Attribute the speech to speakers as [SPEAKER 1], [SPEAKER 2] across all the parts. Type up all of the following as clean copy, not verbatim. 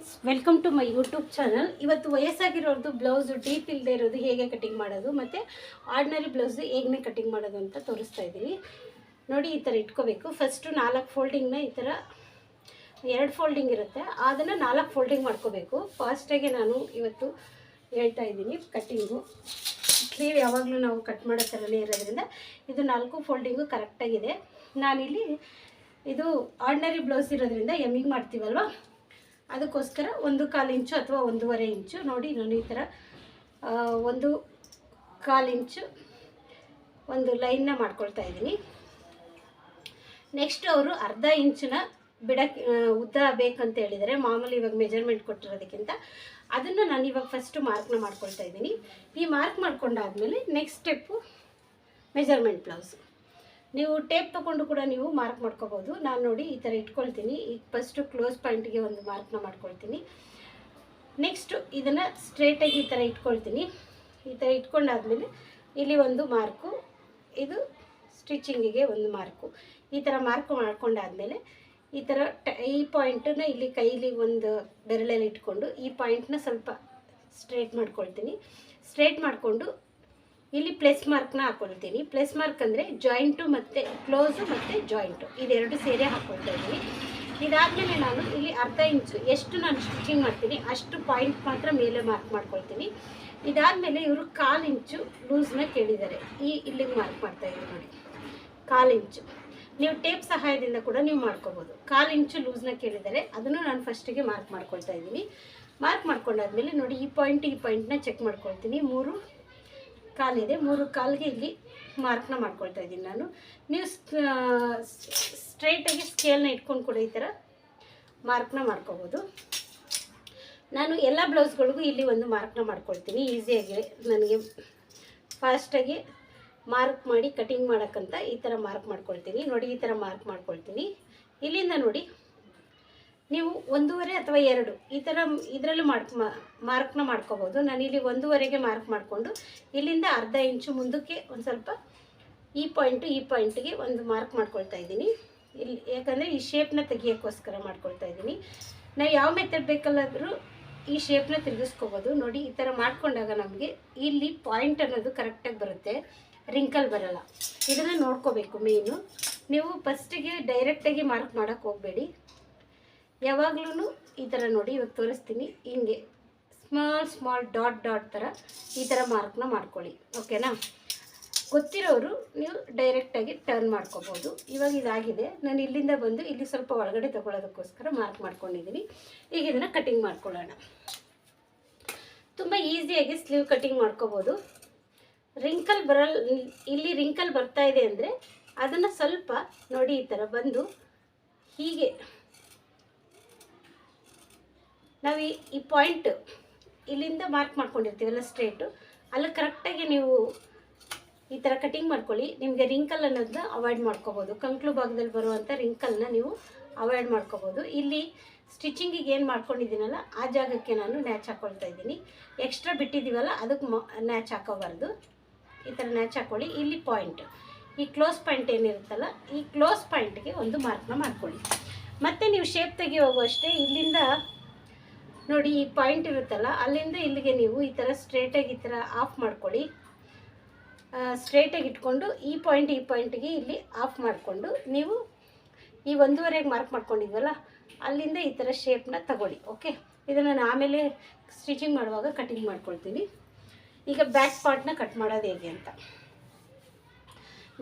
[SPEAKER 1] Friends, welcome to my YouTube channel. ಇವತ್ತು ವಯಸ್ಸಾಗಿರೋದು blouse deep ಇಲ್ಲದೆ ಇರೋದು ಹೇಗೆ ಕಟಿಂಗ್ ಮಾಡೋದು ಮತ್ತು ಆರ್ಡಿನರಿ ಬ್ಲೌಸು ಹೇಗೆ ಕಟಿಂಗ್ ಮಾಡೋದು ಅಂತ ತೋರಿಸ್ತಾ ಇದ್ದೀನಿ. ನೋಡಿ, ಈ ಥರ ಇಟ್ಕೋಬೇಕು. ಫಸ್ಟು 4 ಫೋಲ್ಡಿಂಗ್ನ ಈ ಥರ 2 ಫೋಲ್ಡಿಂಗ್ ಇರುತ್ತೆ, ಅದನ್ನು 4 ಫೋಲ್ಡಿಂಗ್ ಮಾಡ್ಕೋಬೇಕು. ಫಾಸ್ಟಾಗಿ ನಾನು ಇವತ್ತು ಹೇಳ್ತಾ ಇದ್ದೀನಿ. ಕಟ್ಟಿಂಗು ಸ್ಲೀವ್ ಯಾವಾಗಲೂ ನಾವು ಕಟ್ ಮಾಡೋ ಥರನೇ ಇರೋದ್ರಿಂದ ಇದು 4 ಫೋಲ್ಡಿಂಗು ಕರೆಕ್ಟಾಗಿದೆ. ನಾನಿಲ್ಲಿ ಇದು ಆರ್ಡಿನರಿ ಬ್ಲೌಸ್ ಇರೋದ್ರಿಂದ ಎಮ್ಮಿಂಗ್ ಮಾಡ್ತೀವಲ್ವ, ಅದಕ್ಕೋಸ್ಕರ 1/4 ಇಂಚು ಅಥವಾ 1.5 ಇಂಚು ನೋಡಿ ನಾನು ಈ ಥರ 1/4 ಇಂಚು ಒಂದು ಲೈನ್ನ ಮಾಡ್ಕೊಳ್ತಾ ಇದ್ದೀನಿ. ನೆಕ್ಸ್ಟ್ ಅವರು ಅರ್ಧ ಇಂಚನ್ನ ಬಿಡಕ್ಕೆ ಉದ್ದ ಬೇಕಂತ ಹೇಳಿದರೆ, ಮಾಮೂಲಿ ಇವಾಗ ಮೆಜರ್ಮೆಂಟ್ ಕೊಟ್ಟಿರೋದಕ್ಕಿಂತ ಅದನ್ನು ನಾನು ಇವಾಗ ಫಸ್ಟು ಮಾರ್ಕ್ನ ಮಾಡ್ಕೊಳ್ತಾ ಇದ್ದೀನಿ. ಈ ಮಾರ್ಕ್ ಮಾಡ್ಕೊಂಡಾದಮೇಲೆ ನೆಕ್ಸ್ಟ್ ಸ್ಟೆಪ್ಪು ಮೆಜರ್ಮೆಂಟ್ ಬ್ಲೌಸು. ನೀವು ಟೇಪ್ ತೊಗೊಂಡು ಕೂಡ ನೀವು ಮಾರ್ಕ್ ಮಾಡ್ಕೋಬೋದು. ನಾನು ನೋಡಿ ಈ ಥರ ಇಟ್ಕೊಳ್ತೀನಿ. ಈಗ ಫಸ್ಟು ಕ್ಲೋಸ್ ಪಾಯಿಂಟಿಗೆ ಒಂದು ಮಾರ್ಕ್ನ ಮಾಡ್ಕೊಳ್ತೀನಿ. ನೆಕ್ಸ್ಟು ಇದನ್ನು ಸ್ಟ್ರೇಟಾಗಿ ಈ ಥರ ಇಟ್ಕೊಳ್ತೀನಿ. ಈ ಥರ ಇಟ್ಕೊಂಡಾದ್ಮೇಲೆ ಇಲ್ಲಿ ಒಂದು ಮಾರ್ಕು, ಇದು ಸ್ಟಿಚಿಂಗಿಗೆ ಒಂದು ಮಾರ್ಕು. ಈ ಥರ ಮಾರ್ಕ್ ಮಾಡ್ಕೊಂಡಾದ್ಮೇಲೆ ಈ ಥರ ಈ ಪಾಯಿಂಟನ್ನ ಇಲ್ಲಿ ಕೈಲಿ ಒಂದು ಬೆರಳಲ್ಲಿ ಇಟ್ಕೊಂಡು ಈ ಪಾಯಿಂಟ್ನ ಸ್ವಲ್ಪ ಸ್ಟ್ರೇಟ್ ಮಾಡ್ಕೊಳ್ತೀನಿ. ಸ್ಟ್ರೇಟ್ ಮಾಡಿಕೊಂಡು ಇಲ್ಲಿ ಪ್ಲಸ್ ಮಾರ್ಕ್ನ ಹಾಕ್ಕೊಳ್ತೀನಿ. ಪ್ಲಸ್ ಮಾರ್ಕ್ ಅಂದರೆ ಜಾಯಿಂಟು ಮತ್ತು ಕ್ಲೋಸು ಮತ್ತು ಜಾಯಿಂಟು ಇದೆರಡು ಸೇರಿ ಹಾಕ್ಕೊಳ್ತಾ ಇದ್ದೀನಿ. ಇದಾದಮೇಲೆ ನಾನು ಇಲ್ಲಿ ಅರ್ಧ ಇಂಚು ಎಷ್ಟು ನಾನು ಸ್ಟಿಚಿಂಗ್ ಮಾಡ್ತೀನಿ ಅಷ್ಟು ಪಾಯಿಂಟ್ ಮಾತ್ರ ಮೇಲೆ ಮಾರ್ಕ್ ಮಾಡ್ಕೊಳ್ತೀನಿ. ಇದಾದಮೇಲೆ ಇವರು 1/4 ಇಂಚು ಲೂಸ್ನ ಕೇಳಿದ್ದಾರೆ. ಇಲ್ಲಿಗೆ ಮಾರ್ಕ್ ಮಾಡ್ತಾಯಿದ್ದೀನಿ ನೋಡಿ, 1/4 ಇಂಚು. ನೀವು ಟೇಪ್ ಸಹಾಯದಿಂದ ಕೂಡ ನೀವು ಮಾಡ್ಕೋಬೋದು. 1/4 ಇಂಚು ಲೂಸ್ನ ಕೇಳಿದ್ದಾರೆ, ಅದನ್ನು ನಾನು ಫಸ್ಟಿಗೆ ಮಾರ್ಕ್ ಮಾಡ್ಕೊಳ್ತಾ ಇದ್ದೀನಿ. ಮಾರ್ಕ್ ಮಾಡ್ಕೊಂಡಾದ್ಮೇಲೆ ನೋಡಿ ಈ ಪಾಯಿಂಟ್ನ ಚೆಕ್ ಮಾಡ್ಕೊಳ್ತೀನಿ. 3/4 ಇದೆ, 3/4ಗೆ ಇಲ್ಲಿ ಮಾರ್ಕ್ನ ಮಾಡ್ಕೊಳ್ತಾ ಇದ್ದೀನಿ ನಾನು. ನೀವು ಸ್ಟ್ರೈಟಾಗಿ ಸ್ಕೇಲ್ನ ಇಟ್ಕೊಂಡು ಕೂಡ ಈ ಥರ ಮಾರ್ಕ್ನ ಮಾಡ್ಕೋಬೋದು. ನಾನು ಎಲ್ಲ ಬ್ಲೌಸ್ಗಳಿಗೂ ಇಲ್ಲಿ ಒಂದು ಮಾರ್ಕ್ನ ಮಾಡ್ಕೊಳ್ತೀನಿ. ಈಸಿಯಾಗಿ ನನಗೆ ಫಾಸ್ಟಾಗಿ ಮಾರ್ಕ್ ಮಾಡಿ ಕಟಿಂಗ್ ಮಾಡೋಕ್ಕಂತ ಈ ಥರ ಮಾರ್ಕ್ ಮಾಡ್ಕೊಳ್ತೀನಿ. ನೋಡಿ ಈ ಥರ ಮಾರ್ಕ್ ಮಾಡ್ಕೊಳ್ತೀನಿ. ಇಲ್ಲಿಂದ ನೋಡಿ ನೀವು 1.5 ಅಥವಾ 2 ಈ ಥರ ಇದರಲ್ಲೂ ಮಾರ್ಕ್ನ ಮಾಡ್ಕೋಬೋದು. ನಾನಿಲ್ಲಿ 1.5ಗೆ ಮಾರ್ಕ್ ಮಾಡಿಕೊಂಡು ಇಲ್ಲಿಂದ ಅರ್ಧ ಇಂಚು ಮುಂದಕ್ಕೆ ಒಂದು ಸ್ವಲ್ಪ ಈ ಪಾಯಿಂಟಿಗೆ ಒಂದು ಮಾರ್ಕ್ ಮಾಡ್ಕೊಳ್ತಾ ಇದ್ದೀನಿ. ಇಲ್ಲಿ ಯಾಕಂದರೆ ಈ ಶೇಪ್ನ ತೆಗಿಯೋಕ್ಕೋಸ್ಕರ ಮಾಡ್ಕೊಳ್ತಾ ಇದ್ದೀನಿ. ನಾವು ಯಾವ ಮೆಥಡ್ ಬೇಕಲ್ಲಾದರೂ ಈ ಶೇಪ್ನ ತಿರುಗಿಸ್ಕೋಬೋದು. ನೋಡಿ ಈ ಥರ ಮಾಡ್ಕೊಂಡಾಗ ನಮಗೆ ಇಲ್ಲಿ ಪಾಯಿಂಟ್ ಅನ್ನೋದು ಕರೆಕ್ಟಾಗಿ ಬರುತ್ತೆ, ರಿಂಕಲ್ ಬರೋಲ್ಲ. ಇದನ್ನು ನೋಡ್ಕೋಬೇಕು ಮೇಯ್ನು. ನೀವು ಫಸ್ಟಿಗೆ ಡೈರೆಕ್ಟಾಗಿ ಮಾರ್ಕ್ ಮಾಡೋಕ್ಕೆ ಹೋಗಬೇಡಿ. ಯಾವಾಗಲೂ ಈ ಥರ ನೋಡಿ, ಇವಾಗ ತೋರಿಸ್ತೀನಿ. ಹಿಂಗೆ ಸ್ಮಾಲ್ ಡಾಟ್ ಥರ ಈ ಥರ ಮಾರ್ಕ್ನ ಮಾಡ್ಕೊಳ್ಳಿ. ಓಕೆನಾ? ಗೊತ್ತಿರೋರು ನೀವು ಡೈರೆಕ್ಟಾಗಿ ಟರ್ನ್ ಮಾಡ್ಕೋಬೋದು. ಇವಾಗ ಇದಾಗಿದೆ. ನಾನು ಇಲ್ಲಿಂದ ಬಂದು ಇಲ್ಲಿ ಸ್ವಲ್ಪ ಒಳಗಡೆ ತೊಗೊಳ್ಳೋದಕ್ಕೋಸ್ಕರ ಮಾರ್ಕ್ ಮಾಡ್ಕೊಂಡಿದ್ದೀನಿ. ಈಗ ಇದನ್ನು ಕಟಿಂಗ್ ಮಾಡ್ಕೊಳ್ಳೋಣ. ತುಂಬ ಈಸಿಯಾಗಿ ಸ್ಲೀವ್ ಕಟಿಂಗ್ ಮಾಡ್ಕೋಬೋದು. ರಿಂಕಲ್ ಇಲ್ಲಿ ರಿಂಕಲ್ ಬರ್ತಾ ಇದೆ ಅಂದರೆ ಅದನ್ನು ಸ್ವಲ್ಪ ನೋಡಿ ಈ ಥರ ಬಂದು ಹೀಗೆ ನಾವು ಈ ಪಾಯಿಂಟ್ ಇಲ್ಲಿಂದ ಮಾರ್ಕ್ ಮಾಡ್ಕೊಂಡಿರ್ತೀವಲ್ಲ ಸ್ಟ್ರೇಟು, ಅಲ್ಲಿ ಕರೆಕ್ಟಾಗಿ ನೀವು ಈ ಥರ ಕಟಿಂಗ್ ಮಾಡ್ಕೊಳ್ಳಿ. ನಿಮಗೆ ರಿಂಕಲ್ ಅನ್ನೋದನ್ನ ಅವಾಯ್ಡ್ ಮಾಡ್ಕೋಬೋದು. ಕಂಕ್ಳು ಭಾಗದಲ್ಲಿ ಬರುವಂಥ ರಿಂಕಲ್ನ ನೀವು ಅವಾಯ್ಡ್ ಮಾಡ್ಕೋಬೋದು. ಇಲ್ಲಿ ಸ್ಟಿಚಿಂಗಿಗೆ ಏನು ಮಾಡ್ಕೊಂಡಿದ್ದೀನಲ್ಲ ಆ ಜಾಗಕ್ಕೆ ನಾನು ನ್ಯಾಚ್ ಹಾಕ್ಕೊಳ್ತಾ ಇದ್ದೀನಿ. ಎಕ್ಸ್ಟ್ರಾ ಬಿಟ್ಟಿದ್ದೀವಲ್ಲ ಅದಕ್ಕೆ ನ್ಯಾಚ್ ಹಾಕೋಬಾರ್ದು. ಈ ಥರ ನ್ಯಾಚ್ ಹಾಕ್ಕೊಳ್ಳಿ. ಇಲ್ಲಿ ಪಾಯಿಂಟ್, ಈ ಕ್ಲೋಸ್ ಪಾಯಿಂಟ್ ಏನಿರುತ್ತಲ್ಲ ಈ ಕ್ಲೋಸ್ ಪಾಯಿಂಟ್ಗೆ ಒಂದು ಮಾರ್ಕ್ನ ಮಾಡ್ಕೊಳ್ಳಿ. ಮತ್ತು ನೀವು ಶೇಪ್ ತೆಗಿಯೋವಷ್ಟೇ ಇಲ್ಲಿಂದ ನೋಡಿ ಈ ಪಾಯಿಂಟ್ ಇರುತ್ತಲ್ಲ ಅಲ್ಲಿಂದ ಇಲ್ಲಿಗೆ ನೀವು ಈ ಥರ ಸ್ಟ್ರೇಟಾಗಿ ಈ ಥರ ಆಫ್ ಮಾಡ್ಕೊಳ್ಳಿ. ಸ್ಟ್ರೇಟಾಗಿ ಇಟ್ಕೊಂಡು ಈ ಪಾಯಿಂಟಿಗೆ ಇಲ್ಲಿ ಆಫ್ ಮಾಡಿಕೊಂಡು ನೀವು ಈ 1.5ಗೆ ಮಾರ್ಕ್ ಮಾಡ್ಕೊಂಡಿದ್ವಲ್ಲ ಅಲ್ಲಿಂದ ಈ ಥರ ಶೇಪ್ನ ತಗೊಳ್ಳಿ. ಓಕೆ, ಇದನ್ನು ನಾನು ಆಮೇಲೆ ಸ್ಟಿಚಿಂಗ್ ಮಾಡುವಾಗ ಕಟಿಂಗ್ ಮಾಡ್ಕೊಳ್ತೀನಿ. ಈಗ ಬ್ಯಾಕ್ ಪಾರ್ಟ್ನ ಕಟ್ ಮಾಡೋದು ಹೇಗೆ ಅಂತ.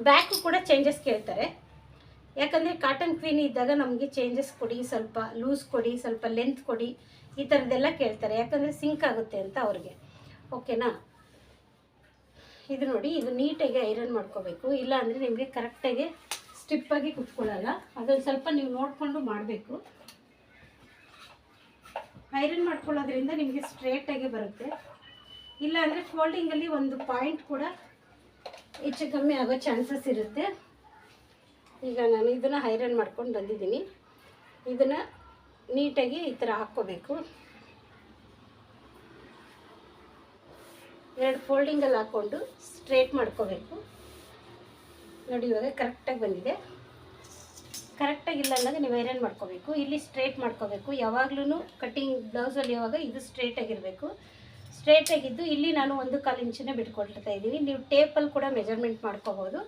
[SPEAKER 1] ಬ್ಯಾಕು ಕೂಡ ಚೇಂಜಸ್ ಕೇಳ್ತಾರೆ. ಯಾಕಂದರೆ ಕಾಟನ್ ಕ್ವೀನ್ ಇದ್ದಾಗ ನಮಗೆ ಚೇಂಜಸ್ ಕೊಡಿ, ಸ್ವಲ್ಪ ಲೂಸ್ ಕೊಡಿ, ಸ್ವಲ್ಪ ಲೆಂತ್ ಕೊಡಿ, ಈ ಥರದ್ದೆಲ್ಲ ಕೇಳ್ತಾರೆ. ಯಾಕಂದರೆ ಸಿಂಕ್ ಆಗುತ್ತೆ ಅಂತ ಅವ್ರಿಗೆ. ಓಕೆನಾ? ಇದು ನೋಡಿ, ಇದು ನೀಟಾಗಿ ಐರನ್ ಮಾಡ್ಕೋಬೇಕು. ಇಲ್ಲ ಅಂದರೆ ನಿಮಗೆ ಕರೆಕ್ಟಾಗಿ ಸ್ಟಿಪ್ಪಾಗಿ ಕುತ್ಕೊಳ್ಳಲ್ಲ. ಅದೊಂದು ಸ್ವಲ್ಪ ನೀವು ನೋಡಿಕೊಂಡು ಮಾಡಬೇಕು. ಐರನ್ ಮಾಡ್ಕೊಳ್ಳೋದ್ರಿಂದ ನಿಮಗೆ ಸ್ಟ್ರೇಟಾಗಿ ಬರುತ್ತೆ. ಇಲ್ಲ ಅಂದರೆ ಫೋಲ್ಡಿಂಗಲ್ಲಿ ಒಂದು ಪಾಯಿಂಟ್ ಕೂಡ ಹೆಚ್ಚು ಕಮ್ಮಿ ಆಗೋ ಚಾನ್ಸಸ್ ಇರುತ್ತೆ. ಈಗ ನಾನು ಇದನ್ನು ಐರನ್ ಮಾಡ್ಕೊಂಡು ಬಂದಿದ್ದೀನಿ. ಇದನ್ನು ನೀಟಾಗಿ ಈ ಥರ ಹಾಕ್ಕೋಬೇಕು. 2 ಫೋಲ್ಡಿಂಗಲ್ಲಿ ಹಾಕ್ಕೊಂಡು ಸ್ಟ್ರೇಟ್ ಮಾಡ್ಕೋಬೇಕು. ನೋಡಿ ಇವಾಗ ಕರೆಕ್ಟಾಗಿ ಬಂದಿದೆ. ಕರೆಕ್ಟಾಗಿಲ್ಲ ಅಂದಾಗ ನೀವು ಐರನ್ ಮಾಡ್ಕೋಬೇಕು. ಇಲ್ಲಿ ಸ್ಟ್ರೇಟ್ ಮಾಡ್ಕೋಬೇಕು. ಯಾವಾಗಲೂ ಕಟ್ಟಿಂಗ್ ಬ್ಲೌಸಲ್ಲಿ ಯಾವಾಗ ಇದು ಸ್ಟ್ರೇಟಾಗಿರಬೇಕು. ಸ್ಟ್ರೇಟಾಗಿದ್ದು ಇಲ್ಲಿ ನಾನು 1/4 ಇಂಚನ್ನೇ ಬಿಟ್ಕೊಳ್ತಾ ಇದ್ದೀನಿ. ನೀವು ಟೇಪಲ್ಲಿ ಕೂಡ ಮೆಜರ್ಮೆಂಟ್ ಮಾಡ್ಕೋಬೋದು,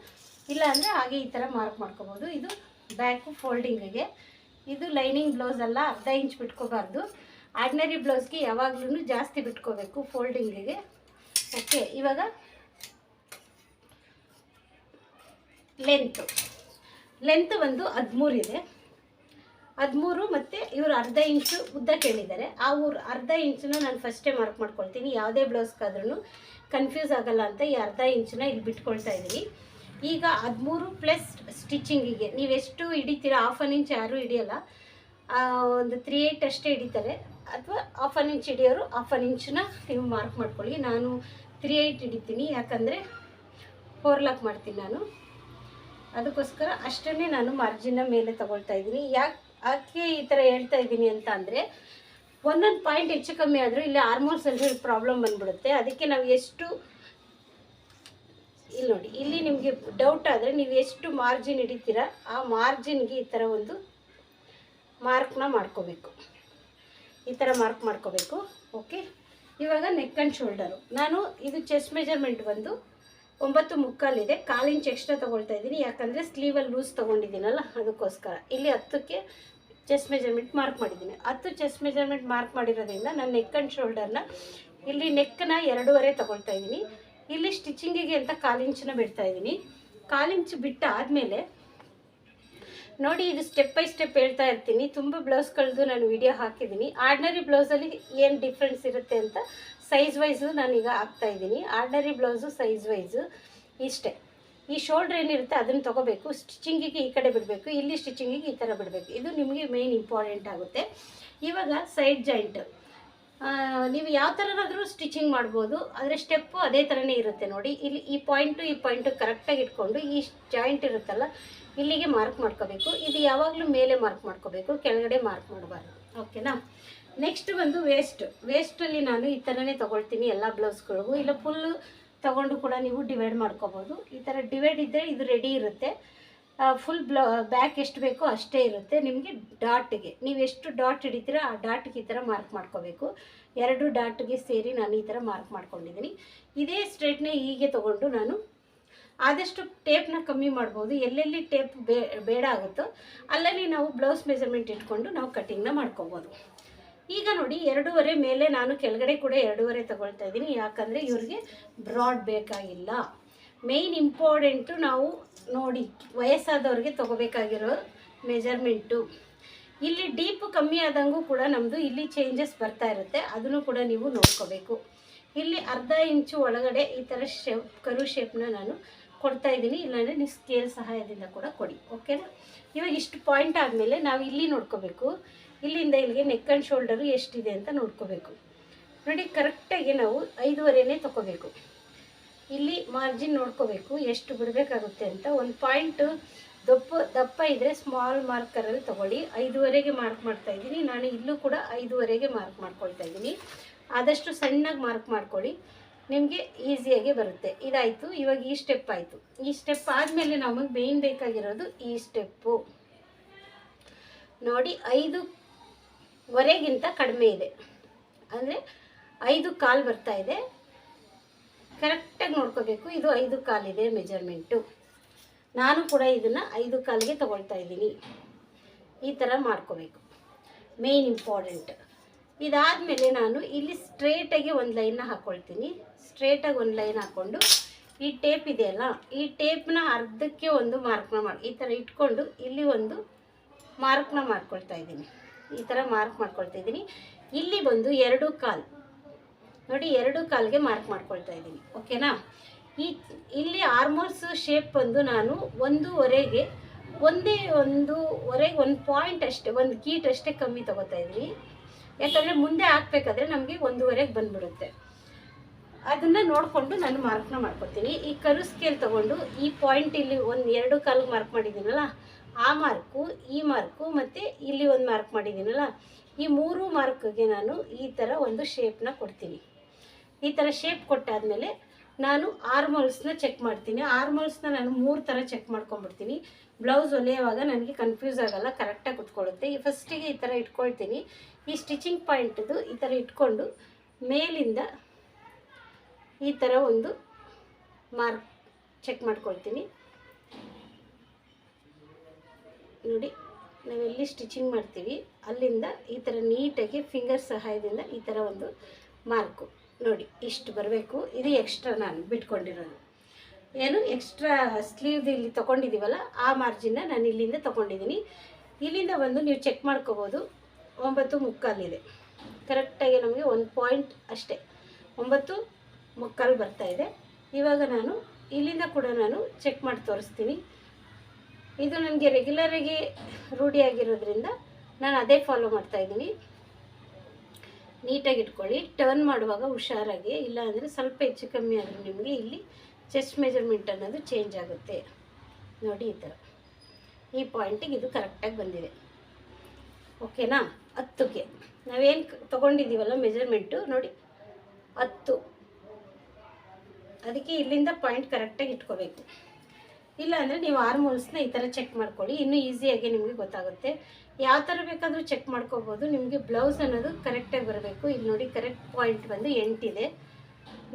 [SPEAKER 1] ಇಲ್ಲ ಅಂದರೆ ಹಾಗೆ ಈ ಥರ ಮಾರ್ಕ್ ಮಾಡ್ಕೋಬೋದು. ಇದು ಬ್ಯಾಕು ಫೋಲ್ಡಿಂಗಿಗೆ. ಇದು ಲೈನಿಂಗ್ ಬ್ಲೌಸ್ ಅಲ್ಲ, ಅರ್ಧ ಇಂಚ್ ಬಿಟ್ಕೋಬಾರ್ದು. ಆರ್ಡಿನರಿ ಬ್ಲೌಸ್ಗೆ ಯಾವಾಗಲೂ ಜಾಸ್ತಿ ಬಿಟ್ಕೋಬೇಕು ಫೋಲ್ಡಿಂಗಿಗೆ. ಓಕೆ, ಇವಾಗ ಲೆಂತ್ ಒಂದು 13 ಇದೆ. 13 ಮತ್ತು ಇವರು ಅರ್ಧ ಇಂಚು ಉದ್ದ ಕೇಳಿದ್ದಾರೆ. ಆ ಅರ್ಧ ಇಂಚನ್ನ ನಾನು ಫಸ್ಟೇ ಮಾರ್ಕ್ ಮಾಡ್ಕೊಳ್ತೀನಿ. ಯಾವುದೇ ಬ್ಲೌಸ್ಗಾದ್ರೂ ಕನ್ಫ್ಯೂಸ್ ಆಗಲ್ಲ ಅಂತ ಈ ಅರ್ಧ ಇಂಚನ್ನ ಇಲ್ಲಿ ಬಿಟ್ಕೊಳ್ತಾ ಇದ್ದೀನಿ. ಈಗ 13 ಪ್ಲಸ್ ಸ್ಟಿಚಿಂಗಿಗೆ ನೀವೆಷ್ಟು ಹಿಡಿತೀರಾ, 1/2 ಇಂಚ್ ಯಾರೂ ಹಿಡಿಯಲ್ಲ, ಒಂದು 3/8 ಅಷ್ಟೇ ಹಿಡಿತಾರೆ. ಅಥವಾ 1/2 ಇಂಚ್ ಹಿಡಿಯೋರು 1/2 ಇಂಚನ್ನ ನೀವು ಮಾರ್ಕ್ ಮಾಡ್ಕೊಳ್ಳಿ. ನಾನು 3/8 ಹಿಡಿತೀನಿ, ಯಾಕಂದರೆ 4 ಲಾಕ್ ಮಾಡ್ತೀನಿ ನಾನು. ಅದಕ್ಕೋಸ್ಕರ ಅಷ್ಟನ್ನೇ ನಾನು ಮಾರ್ಜಿನ್ನ ಮೇಲೆ ತೊಗೊಳ್ತಾ ಇದ್ದೀನಿ. ಯಾಕೆ ಈ ಥರ ಹೇಳ್ತಾ ಇದ್ದೀನಿ ಅಂತ ಅಂದರೆ, ಒಂದೊಂದು ಪಾಯಿಂಟ್ ಹೆಚ್ಚು ಕಮ್ಮಿ ಆದರೂ ಇಲ್ಲಿ ಆರ್ಮೋಲ್ಸಲ್ಲಿ ಪ್ರಾಬ್ಲಮ್ ಬಂದುಬಿಡುತ್ತೆ. ಅದಕ್ಕೆ ನಾವು ಎಷ್ಟು ಇಲ್ಲಿ ನೋಡಿ, ಇಲ್ಲಿ ನಿಮಗೆ ಡೌಟ್ ಆದರೆ ನೀವು ಎಷ್ಟು ಮಾರ್ಜಿನ್ ಹಿಡಿತೀರಾ ಆ ಮಾರ್ಜಿನ್ಗೆ ಈ ಥರ ಒಂದು ಮಾರ್ಕ್ನ ಮಾಡ್ಕೋಬೇಕು. ಈ ಥರ ಮಾರ್ಕ್ ಮಾಡ್ಕೋಬೇಕು. ಓಕೆ, ಇವಾಗ ನೆಕ್ ಆ್ಯಂಡ್ ಶೋಲ್ಡರು. ನಾನು ಇದು ಚೆಸ್ಟ್ ಮೆಜರ್ಮೆಂಟ್ ಬಂದು 9.75 ಇದೆ. 1/4 ಇಂಚ್ ಎಕ್ಸ್ಟ್ರಾ ತೊಗೊಳ್ತಾ ಇದ್ದೀನಿ, ಯಾಕಂದರೆ ಸ್ಲೀವಲ್ಲಿ ಲೂಸ್ ತೊಗೊಂಡಿದ್ದೀನಲ್ಲ ಅದಕ್ಕೋಸ್ಕರ. ಇಲ್ಲಿ 10ಕ್ಕೆ ಚೆಸ್ಟ್ ಮೆಜರ್ಮೆಂಟ್ ಮಾರ್ಕ್ ಮಾಡಿದ್ದೀನಿ. 10 ಚೆಸ್ಟ್ ಮೆಜರ್ಮೆಂಟ್ ಮಾರ್ಕ್ ಮಾಡಿರೋದ್ರಿಂದ ನಾನು ನೆಕ್ ಆ್ಯಂಡ್ ಶೋಲ್ಡರ್ನ ಇಲ್ಲಿ ನೆಕ್ಕನ್ನ 2.5 ತೊಗೊಳ್ತಾ ಇದ್ದೀನಿ. ಇಲ್ಲಿ ಸ್ಟಿಚಿಂಗಿಗೆ ಅಂತ 1/4 ಇಂಚನ್ನ ಬಿಡ್ತಾ ಇದ್ದೀನಿ. 1/4 ಇಂಚ್ ಬಿಟ್ಟಾದಮೇಲೆ ನೋಡಿ, ಇದು ಸ್ಟೆಪ್ ಬೈ ಸ್ಟೆಪ್ ಹೇಳ್ತಾ ಇರ್ತೀನಿ. ತುಂಬ ಬ್ಲೌಸ್ಗಳದ್ದು ನಾನು ವಿಡಿಯೋ ಹಾಕಿದ್ದೀನಿ. ಆರ್ಡಿನರಿ ಬ್ಲೌಸಲ್ಲಿ ಏನು ಡಿಫ್ರೆನ್ಸ್ ಇರುತ್ತೆ ಅಂತ ಸೈಜ್ ವೈಸು ನಾನೀಗ ಹಾಕ್ತಾಯಿದ್ದೀನಿ. ಆರ್ಡಿನರಿ ಬ್ಲೌಸು ಸೈಜ್ ವೈಸು ಇಷ್ಟೇ. ಈ ಶೋಲ್ಡ್ರ್ ಏನಿರುತ್ತೆ ಅದನ್ನು ತೊಗೋಬೇಕು. ಸ್ಟಿಚಿಂಗಿಗೆ ಈ ಕಡೆ ಬಿಡಬೇಕು, ಇಲ್ಲಿ ಸ್ಟಿಚಿಂಗಿಗೆ ಈ ಥರ ಬಿಡಬೇಕು. ಇದು ನಿಮಗೆ ಮೇನ್ ಇಂಪಾರ್ಟೆಂಟ್ ಆಗುತ್ತೆ. ಇವಾಗ ಸೈಡ್ ಜಾಯಿಂಟ್ ನೀವು ಯಾವ ಥರನಾದರೂ ಸ್ಟಿಚಿಂಗ್ ಮಾಡ್ಬೋದು, ಆದರೆ ಸ್ಟೆಪ್ಪು ಅದೇ ಥರನೇ ಇರುತ್ತೆ. ನೋಡಿ, ಇಲ್ಲಿ ಈ ಪಾಯಿಂಟು ಕರೆಕ್ಟಾಗಿ ಇಟ್ಕೊಂಡು ಈ ಜಾಯಿಂಟ್ ಇರುತ್ತಲ್ಲ ಇಲ್ಲಿಗೆ ಮಾರ್ಕ್ ಮಾಡ್ಕೋಬೇಕು. ಇದು ಯಾವಾಗಲೂ ಮೇಲೆ ಮಾರ್ಕ್ ಮಾಡ್ಕೋಬೇಕು, ಕೆಳಗಡೆ ಮಾರ್ಕ್ ಮಾಡಬಾರ್ದು. ಓಕೆನಾ? ನೆಕ್ಸ್ಟ್ ಬಂದು ವೇಸ್ಟಲ್ಲಿ ನಾನು ಈ ಥರನೇ ತೊಗೊಳ್ತೀನಿ ಎಲ್ಲ ಬ್ಲೌಸ್ಗಳಿಗೂ. ಇಲ್ಲ ಫುಲ್ಲು ತೊಗೊಂಡು ಕೂಡ ನೀವು ಡಿವೈಡ್ ಮಾಡ್ಕೋಬೋದು. ಈ ಥರ ಡಿವೈಡ್ ಇದ್ದರೆ ಇದು ರೆಡಿ ಇರುತ್ತೆ. ಫುಲ್ ಬ್ಯಾಕ್ ಎಷ್ಟು ಬೇಕೋ ಅಷ್ಟೇ ಇರುತ್ತೆ. ನಿಮಗೆ ಡಾಟ್ಗೆ ನೀವು ಎಷ್ಟು ಡಾಟ್ ಹಿಡಿತೀರ ಆ ಡಾಟ್ಗೆ ಈ ಥರ ಮಾರ್ಕ್ ಮಾಡ್ಕೋಬೇಕು. 2 ಡಾಟ್ಗೆ ಸೇರಿ ನಾನು ಈ ಥರ ಮಾರ್ಕ್ ಮಾಡ್ಕೊಂಡಿದ್ದೀನಿ. ಇದೇ ಸ್ಟ್ರೇಟ್ನೇ ಹೀಗೆ ತೊಗೊಂಡು ನಾನು ಆದಷ್ಟು ಟೇಪ್ನ ಕಮ್ಮಿ ಮಾಡ್ಬೋದು. ಎಲ್ಲೆಲ್ಲಿ ಟೇಪ್ ಬೇಡ ಆಗುತ್ತೋ ಅಲ್ಲಲ್ಲಿ ನಾವು ಬ್ಲೌಸ್ ಮೆಜರ್ಮೆಂಟ್ ಇಟ್ಕೊಂಡು ನಾವು ಕಟ್ಟಿಂಗ್ನ ಮಾಡ್ಕೋಬೋದು. ಈಗ ನೋಡಿ, 2.5 ಮೇಲೆ ನಾನು ಕೆಳಗಡೆ ಕೂಡ 2.5 ತೊಗೊಳ್ತಾ ಇದ್ದೀನಿ, ಯಾಕಂದರೆ ಇವ್ರಿಗೆ ಬ್ರಾಡ್ ಬೇಕಾಗಿಲ್ಲ. ಮೇಯ್ನ್ ಇಂಪಾರ್ಟೆಂಟು ನಾವು ನೋಡಿ ವಯಸ್ಸಾದವ್ರಿಗೆ ತೊಗೋಬೇಕಾಗಿರೋ ಮೆಜರ್ಮೆಂಟು. ಇಲ್ಲಿ ಡೀಪು ಕಮ್ಮಿ ಆದಂಗೂ ಕೂಡ ನಮ್ಮದು ಇಲ್ಲಿ ಚೇಂಜಸ್ ಬರ್ತಾ ಇರುತ್ತೆ, ಅದನ್ನು ಕೂಡ ನೀವು ನೋಡ್ಕೋಬೇಕು. ಇಲ್ಲಿ ಅರ್ಧ ಇಂಚು ಒಳಗಡೆ ಈ ಥರ ಕರು ಶೇಪ್ನ ನಾನು ಕೊಡ್ತಾ ಇದ್ದೀನಿ. ಇಲ್ಲಾಂದರೆ ನೀವು ಸ್ಕೇಲ್ ಸಹಾಯದಿಂದ ಕೂಡ ಕೊಡಿ. ಓಕೆನಾ? ಇವಾಗ ಇಷ್ಟು ಪಾಯಿಂಟ್ ಆದಮೇಲೆ ನಾವು ಇಲ್ಲಿ ನೋಡ್ಕೋಬೇಕು. ಇಲ್ಲಿಂದ ಇಲ್ಲಿಗೆ ನೆಕ್ ಆ್ಯಂಡ್ ಶೋಲ್ಡರು ಎಷ್ಟಿದೆ ಅಂತ ನೋಡ್ಕೋಬೇಕು. ನೋಡಿ, ಕರೆಕ್ಟಾಗಿ ನಾವು 5.5ನೇ ತೊಗೋಬೇಕು. ಇಲ್ಲಿ ಮಾರ್ಜಿನ್ ನೋಡ್ಕೋಬೇಕು ಎಷ್ಟು ಬಿಡಬೇಕಾಗುತ್ತೆ ಅಂತ. ಒಂದು ಪಾಯಿಂಟು ದಪ್ಪ ಇದ್ದರೆ ಸ್ಮಾಲ್ ಮಾರ್ಕರಲ್ಲಿ ತೊಗೊಳ್ಳಿ. 5.5ಗೆ ಮಾರ್ಕ್ ಮಾಡ್ತಾಯಿದ್ದೀನಿ ನಾನು. ಇಲ್ಲೂ ಕೂಡ 5.5ಗೆ ಮಾರ್ಕ್ ಮಾಡ್ಕೊಳ್ತಾ ಇದ್ದೀನಿ. ಆದಷ್ಟು ಸಣ್ಣಗೆ ಮಾರ್ಕ್ ಮಾಡ್ಕೊಳ್ಳಿ, ನಿಮಗೆ ಈಸಿಯಾಗಿ ಬರುತ್ತೆ. ಇದಾಯಿತು. ಇವಾಗ ಈ ಸ್ಟೆಪ್ ಆಯಿತು. ಈ ಸ್ಟೆಪ್ ಆದಮೇಲೆ ನಮಗೆ ಮೇಯ್ನ್ ಬೇಕಾಗಿರೋದು ಈ ಸ್ಟೆಪ್ಪು. ನೋಡಿ, 5.25ಗಿಂತ ಕಡಿಮೆ ಇದೆ, ಅಂದರೆ 5.25 ಬರ್ತಾ ಇದೆ. ಕರೆಕ್ಟಾಗಿ ನೋಡ್ಕೋಬೇಕು. ಇದು 5.25 ಇದೆ ಮೆಜರ್ಮೆಂಟು. ನಾನು ಕೂಡ ಇದನ್ನು 5.25ಗೆ ತೊಗೊಳ್ತಾ ಇದ್ದೀನಿ. ಈ ಥರ ಮಾಡ್ಕೋಬೇಕು, ಮೇಯ್ನ್ ಇಂಪಾರ್ಟೆಂಟ್. ಇದಾದಮೇಲೆ ನಾನು ಇಲ್ಲಿ ಸ್ಟ್ರೇಟಾಗಿ ಒಂದು ಲೈನ್ನ ಹಾಕ್ಕೊಳ್ತೀನಿ. ಸ್ಟ್ರೇಟಾಗಿ ಒಂದು ಲೈನ್ ಹಾಕ್ಕೊಂಡು ಈ ಟೇಪ್ ಇದೆಯಲ್ಲ, ಈ ಟೇಪ್ನ ಅರ್ಧಕ್ಕೆ ಒಂದು ಮಾರ್ಕ್ನ ಈ ಥರ ಇಟ್ಕೊಂಡು ಇಲ್ಲಿ ಒಂದು ಮಾರ್ಕ್ನ ಮಾಡ್ಕೊಳ್ತಾ ಇದ್ದೀನಿ. ಈ ಥರ ಮಾರ್ಕ್ ಮಾಡ್ಕೊಳ್ತಾ ಇದ್ದೀನಿ. ಇಲ್ಲಿ ಬಂದು 2.25 ನೋಡಿ, 2.25ಗೆ ಮಾರ್ಕ್ ಮಾಡ್ಕೊಳ್ತಾ ಇದ್ದೀನಿ. ಓಕೆನಾ? ಇಲ್ಲಿ ಆರ್ಮೋಲ್ಸ್ ಶೇಪ್ ಬಂದು ನಾನು 1.25ಗೆ ಒಂದು ಪಾಯಿಂಟ್ ಅಷ್ಟೇ, ಒಂದು ಗೀಟ್ ಅಷ್ಟೇ ಕಮ್ಮಿ ತೊಗೋತಾ ಇದ್ದೀನಿ. ಯಾಕಂದರೆ ಮುಂದೆ ಹಾಕ್ಬೇಕಾದ್ರೆ ನಮಗೆ 1.25ಗೆ ಬಂದುಬಿಡುತ್ತೆ. ಅದನ್ನು ನೋಡಿಕೊಂಡು ನಾನು ಮಾರ್ಕ್ನ ಮಾಡ್ಕೊತೀನಿ. ಈ ಕರು ಸ್ಕೇಲ್ ತೊಗೊಂಡು ಈ ಪಾಯಿಂಟ್ ಇಲ್ಲಿ ಒಂದು 2.25ಗೆ ಮಾರ್ಕ್ ಮಾಡಿದ್ದೀನಲ್ಲ ಆ ಮಾರ್ಕು, ಈ ಮಾರ್ಕು ಮತ್ತು ಇಲ್ಲಿ ಒಂದು ಮಾರ್ಕ್ ಮಾಡಿದ್ದೀನಲ್ಲ, ಈ 3 ಮಾರ್ಕ್ಗೆ ನಾನು ಈ ಥರ ಒಂದು ಶೇಪ್ನ ಕೊಡ್ತೀನಿ. ಈ ಥರ ಶೇಪ್ ಕೊಟ್ಟಾದಮೇಲೆ ನಾನು ಆರ್ಮೋಲ್ಸ್ನ ಚೆಕ್ ಮಾಡ್ತೀನಿ. ಆರ್ಮೋಲ್ಸ್ನ ನಾನು 3 ಥರ ಚೆಕ್ ಮಾಡ್ಕೊಂಡ್ಬಿಡ್ತೀನಿ. ಬ್ಲೌಸ್ ಹೊಲಿಯುವಾಗ ನನಗೆ ಕನ್ಫ್ಯೂಸ್ ಆಗೋಲ್ಲ, ಕರೆಕ್ಟಾಗಿ ಕುತ್ಕೊಳ್ಳುತ್ತೆ. ಈ ಫಸ್ಟಿಗೆ ಈ ಥರ ಇಟ್ಕೊಳ್ತೀನಿ. ಈ ಸ್ಟಿಚಿಂಗ್ ಪಾಯಿಂಟ್ದು ಈ ಥರ ಇಟ್ಕೊಂಡು ಮೇಲಿಂದ ಈ ಥರ ಒಂದು ಮಾರ್ಕ್ ಚೆಕ್ ಮಾಡ್ಕೊಳ್ತೀನಿ. ನೋಡಿ, ನಾವೆಲ್ಲಿ ಸ್ಟಿಚಿಂಗ್ ಮಾಡ್ತೀವಿ ಅಲ್ಲಿಂದ ಈ ಥರ ನೀಟಾಗಿ ಫಿಂಗರ್ ಸಹಾಯದಿಂದ ಈ ಥರ ಒಂದು ಮಾರ್ಕು ನೋಡಿ ಇಷ್ಟು ಬರಬೇಕು. ಇದು ಎಕ್ಸ್ಟ್ರಾ ನಾನು ಬಿಟ್ಕೊಂಡಿರೋದು, ಏನು ಎಕ್ಸ್ಟ್ರಾ ಸ್ಲೀವ್ದು ಇಲ್ಲಿ ತೊಗೊಂಡಿದ್ದೀವಲ್ಲ ಆ ಮಾರ್ಜಿನ್ನ ನಾನು ಇಲ್ಲಿಂದ ತೊಗೊಂಡಿದ್ದೀನಿ. ಇಲ್ಲಿಂದ ಬಂದು ನೀವು ಚೆಕ್ ಮಾಡ್ಕೋಬೋದು. 9.75 ಇದೆ ಕರೆಕ್ಟಾಗಿ, ನಮಗೆ 1 ಪಾಯಿಂಟ್ ಅಷ್ಟೇ 9.75 ಬರ್ತಾಯಿದೆ. ಇವಾಗ ನಾನು ಇಲ್ಲಿಂದ ಕೂಡ ನಾನು ಚೆಕ್ ಮಾಡಿ ತೋರಿಸ್ತೀನಿ. ಇದು ನನಗೆ ರೆಗ್ಯುಲರಾಗಿ ರೂಢಿಯಾಗಿರೋದ್ರಿಂದ ನಾನು ಅದೇ ಫಾಲೋ ಮಾಡ್ತಾಯಿದ್ದೀನಿ. ನೀಟಾಗಿ ಇಟ್ಕೊಳ್ಳಿ. ಟರ್ನ್ ಮಾಡುವಾಗ ಹುಷಾರಾಗಿ, ಇಲ್ಲಾಂದರೆ ಸ್ವಲ್ಪ ಹೆಚ್ಚು ಕಮ್ಮಿ ಆದರೂ ನಿಮಗೆ ಇಲ್ಲಿ ಚೆಸ್ಟ್ ಮೆಜರ್ಮೆಂಟ್ ಅನ್ನೋದು ಚೇಂಜ್ ಆಗುತ್ತೆ. ನೋಡಿ ಈ ಥರ ಈ ಪಾಯಿಂಟಿಗೆ ಇದು ಕರೆಕ್ಟಾಗಿ ಬಂದಿದೆ. ಓಕೆನಾ? 10ಕ್ಕೆ ನಾವೇನು ತೊಗೊಂಡಿದ್ದೀವಲ್ಲ ಮೆಜರ್ಮೆಂಟು ನೋಡಿ 10, ಅದಕ್ಕೆ ಇಲ್ಲಿಂದ ಪಾಯಿಂಟ್ ಕರೆಕ್ಟಾಗಿ ಇಟ್ಕೋಬೇಕು. ಇಲ್ಲಾಂದರೆ ನೀವು ಆರ್ಮೋಲ್ಸ್ನ ಈ ಥರ ಚೆಕ್ ಮಾಡ್ಕೊಳ್ಳಿ, ಇನ್ನೂ ಈಸಿಯಾಗಿ ನಿಮಗೆ ಗೊತ್ತಾಗುತ್ತೆ. ಯಾವ ಥರ ಬೇಕಾದರೂ ಚೆಕ್ ಮಾಡ್ಕೋಬೋದು. ನಿಮಗೆ ಬ್ಲೌಸ್ ಅನ್ನೋದು ಕರೆಕ್ಟಾಗಿ ಬರಬೇಕು. ಇಲ್ಲಿ ನೋಡಿ ಕರೆಕ್ಟ್ ಪಾಯಿಂಟ್ ಬಂದು 8 ಇದೆ.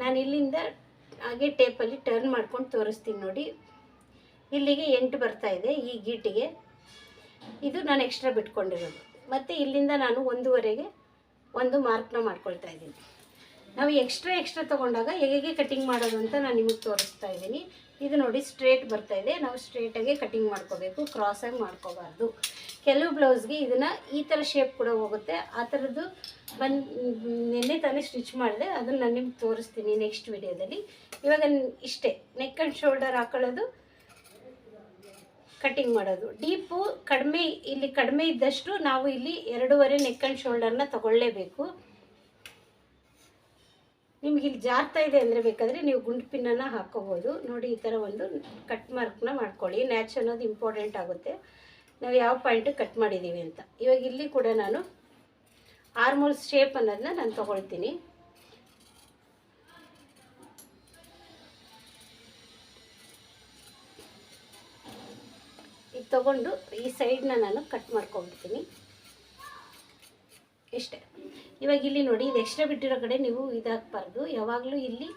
[SPEAKER 1] ನಾನು ಇಲ್ಲಿಂದ ಹಾಗೆ ಟೇಪಲ್ಲಿ ಟರ್ನ್ ಮಾಡ್ಕೊಂಡು ತೋರಿಸ್ತೀನಿ. ನೋಡಿ ಇಲ್ಲಿಗೆ 8 ಬರ್ತಾಯಿದೆ ಈ ಗೀಟಿಗೆ. ಇದು ನಾನು ಎಕ್ಸ್ಟ್ರಾ ಬಿಟ್ಕೊಂಡಿರೋದು. ಮತ್ತು ಇಲ್ಲಿಂದ ನಾನು 1.5ಗೆ ಒಂದು ಮಾರ್ಕ್ನ ಮಾಡ್ಕೊಳ್ತಾ ಇದ್ದೀನಿ. ನಾವು ಎಕ್ಸ್ಟ್ರಾ ತೊಗೊಂಡಾಗ ಹೇಗೆ ಕಟಿಂಗ್ ಮಾಡೋದು ಅಂತ ನಾನು ನಿಮಗೆ ತೋರಿಸ್ತಾ ಇದ್ದೀನಿ. ಇದು ನೋಡಿ ಸ್ಟ್ರೇಟ್ ಬರ್ತಾಯಿದೆ. ನಾವು ಸ್ಟ್ರೇಟಾಗೆ ಕಟಿಂಗ್ ಮಾಡ್ಕೋಬೇಕು, ಕ್ರಾಸಾಗಿ ಮಾಡ್ಕೋಬಾರ್ದು. ಕೆಲವು ಬ್ಲೌಸ್ಗೆ ಇದನ್ನು ಈ ಥರ ಶೇಪ್ ಕೂಡ ಹೋಗುತ್ತೆ. ಆ ಥರದ್ದು ನಿನ್ನೆ ತಾನೇ ಸ್ಟಿಚ್ ಮಾಡಿದೆ, ಅದನ್ನು ನಾನು ನಿಮ್ಗೆ ತೋರಿಸ್ತೀನಿ ನೆಕ್ಸ್ಟ್ ವಿಡಿಯೋದಲ್ಲಿ. ಇವಾಗ ಇಷ್ಟೇ ನೆಕ್ ಆ್ಯಂಡ್ ಶೋಲ್ಡರ್ ಹಾಕೊಳ್ಳೋದು, ಕಟಿಂಗ್ ಮಾಡೋದು. ಡೀಪು ಕಡಿಮೆ, ಇಲ್ಲಿ ಕಡಿಮೆ ಇದ್ದಷ್ಟು ನಾವು ಇಲ್ಲಿ 2.5 ನೆಕ್ ಆ್ಯಂಡ್ ಶೋಲ್ಡರ್ನ ತಗೊಳ್ಳೇಬೇಕು. ನಿಮ್ಗೆ ಇಲ್ಲಿ ಜಾರ್ತಾ ಇದೆ ಅಂದರೆ ಬೇಕಾದರೆ ನೀವು ಗುಂಡು ಪಿನ್ನನ್ನು ಹಾಕ್ಕೋಬೋದು. ನೋಡಿ ಈ ಥರ ಒಂದು ಕಟ್ ಮಾರ್ಕ್ನ ಮಾಡ್ಕೊಳ್ಳಿ. ನ್ಯಾಚ್ ಅನ್ನೋದು ಇಂಪಾರ್ಟೆಂಟ್ ಆಗುತ್ತೆ, ನಾವು ಯಾವ ಪಾಯಿಂಟ್ ಕಟ್ ಮಾಡಿದ್ದೀವಿ ಅಂತ. ಇವಾಗ ಇಲ್ಲಿ ಕೂಡ ನಾನು ಆರ್ಮೋಲ್ ಶೇಪ್ ಅನ್ನೋದನ್ನ ನಾನು ತೊಗೊಳ್ತೀನಿ. ಇದು ತೊಗೊಂಡು ಈ ಸೈಡ್ನ ನಾನು ಕಟ್ ಮಾಡ್ಕೊಂಡ್ಬಿಡ್ತೀನಿ. ಇಷ್ಟೇ. ಇವಾಗ ಇಲ್ಲಿ ನೋಡಿ, ಇದು ಎಕ್ಸ್ಟ್ರಾ ಬಿಟ್ಟಿರೋ ಕಡೆ ನೀವು ಇದಾಗಬಾರ್ದು, ಯಾವಾಗಲೂ ಇಲ್ಲಿ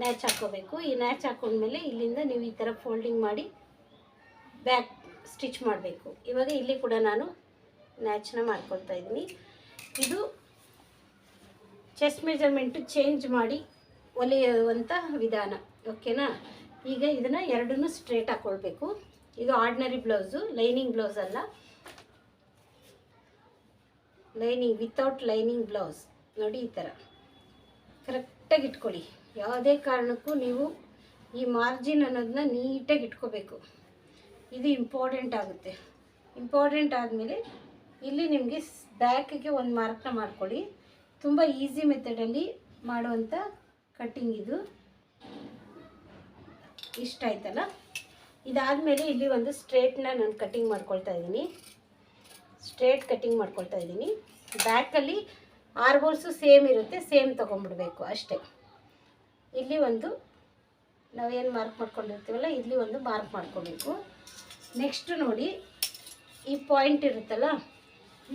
[SPEAKER 1] ನ್ಯಾಚ್ ಹಾಕ್ಕೋಬೇಕು. ಈ ನ್ಯಾಚ್ ಹಾಕೊಂಡ್ಮೇಲೆ ಇಲ್ಲಿಂದ ನೀವು ಈ ಥರ ಫೋಲ್ಡಿಂಗ್ ಮಾಡಿ ಬ್ಯಾಕ್ ಸ್ಟಿಚ್ ಮಾಡಬೇಕು. ಇವಾಗ ಇಲ್ಲಿ ಕೂಡ ನಾನು ನ್ಯಾಚನ್ನ ಮಾಡ್ಕೊಳ್ತಾ ಇದ್ದೀನಿ. ಇದು ಚೆಸ್ಟ್ ಮೆಜರ್ಮೆಂಟು ಚೇಂಜ್ ಮಾಡಿ ಹೊಲಿಯುವಂಥ ವಿಧಾನ. ಓಕೆನಾ? ಈಗ ಇದನ್ನು ಎರಡನ್ನೂ ಸ್ಟ್ರೇಟ್ ಹಾಕ್ಕೊಳ್ಬೇಕು. ಇದು ಆರ್ಡಿನರಿ ಬ್ಲೌಸು, ಲೈನಿಂಗ್ ಬ್ಲೌಸ್ ಅಲ್ಲ, ಲೈನಿಂಗ್ ವಿತೌಟ್ ಲೈನಿಂಗ್ ಬ್ಲೌಸ್. ನೋಡಿ ಈ ಥರ ಕರೆಕ್ಟಾಗಿ ಇಟ್ಕೊಳ್ಳಿ. ಯಾವುದೇ ಕಾರಣಕ್ಕೂ ನೀವು ಈ ಮಾರ್ಜಿನ್ ಅನ್ನೋದನ್ನ ನೀಟಾಗಿ ಇಟ್ಕೋಬೇಕು. ಇದು ಇಂಪಾರ್ಟೆಂಟ್ ಆಗುತ್ತೆ. ಇಂಪಾರ್ಟೆಂಟ್ ಆದಮೇಲೆ ಇಲ್ಲಿ ನಿಮಗೆ ಬ್ಯಾಕಿಗೆ ಒಂದು ಮಾರ್ಕ್ನ ಮಾಡ್ಕೊಳ್ಳಿ. ತುಂಬ ಈಸಿ ಮೆಥಡಲ್ಲಿ ಮಾಡುವಂಥ ಕಟ್ಟಿಂಗ್ ಇದು. ಇಷ್ಟ ಆಯ್ತಲ್ಲ? ಇದಾದಮೇಲೆ ಇಲ್ಲಿ ಒಂದು ಸ್ಟ್ರೇಟ್ನ ನಾನು ಕಟ್ಟಿಂಗ್ ಮಾಡ್ಕೊಳ್ತಾ ಇದ್ದೀನಿ. ಸ್ಟ್ರೇಟ್ ಕಟ್ಟಿಂಗ್ ಮಾಡ್ಕೊಳ್ತಾ ಇದ್ದೀನಿ. ಬ್ಯಾಕಲ್ಲಿ ಆರ್ಮೋಲ್ಸು ಸೇಮ್ ಇರುತ್ತೆ, ಸೇಮ್ ತೊಗೊಂಡ್ಬಿಡ್ಬೇಕು ಅಷ್ಟೇ. ಇಲ್ಲಿ ಒಂದು ನಾವೇನು ಮಾರ್ಕ್ ಮಾಡ್ಕೊಂಡಿರ್ತೀವಲ್ಲ, ಇಲ್ಲಿ ಒಂದು ಮಾರ್ಕ್ ಮಾಡ್ಕೋಬೇಕು. ನೆಕ್ಸ್ಟು ನೋಡಿ, ಈ ಪಾಯಿಂಟ್ ಇರುತ್ತಲ್ಲ,